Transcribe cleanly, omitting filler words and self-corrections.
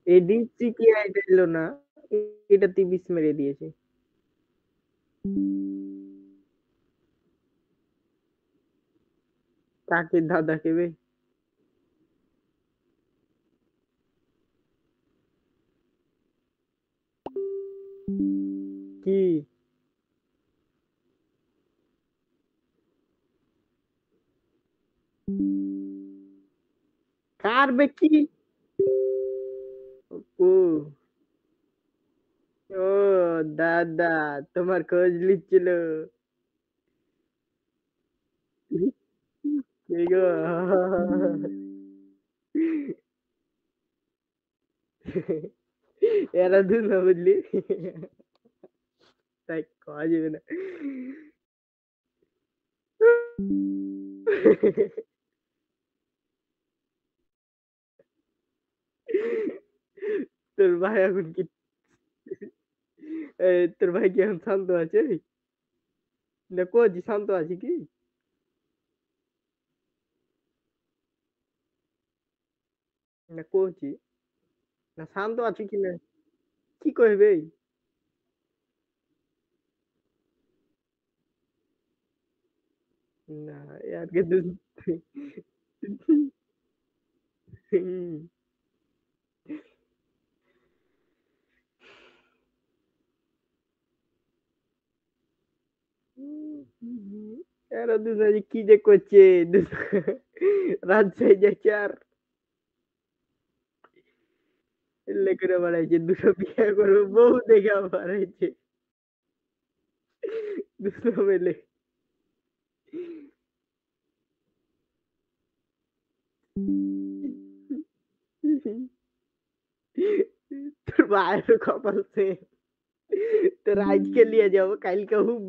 ADC কি এটা এলো না, এটা তিবিস মেরে দিয়েছে। কাকে দাদা কেবে? কি কার বে কি? ও ও দাদা তোমার খোঁজ নিচ্ছিল। কি গো? এরা দূর না বুঝলি, তাই খাওয়া যাবে না। তোর ভাই এখন কি তোর ভাই কি এখন শান্ত আছে না কোজি শান্ত আছে কি? না কোচি না শান্ত আছে কি না কি কইবে? না यार के तू হুম, এরা দুজনে কি যে করছে রাজশাহী যাচ্ছে আর এলে করে বেড়াইছে দুটো বিয়ে করবো বউ দেখে বেড়াইছে দুটো মেলে। তোর ভাইয়ের কপাল সে তোর আজকে নিয়ে যাবো কালকে হুম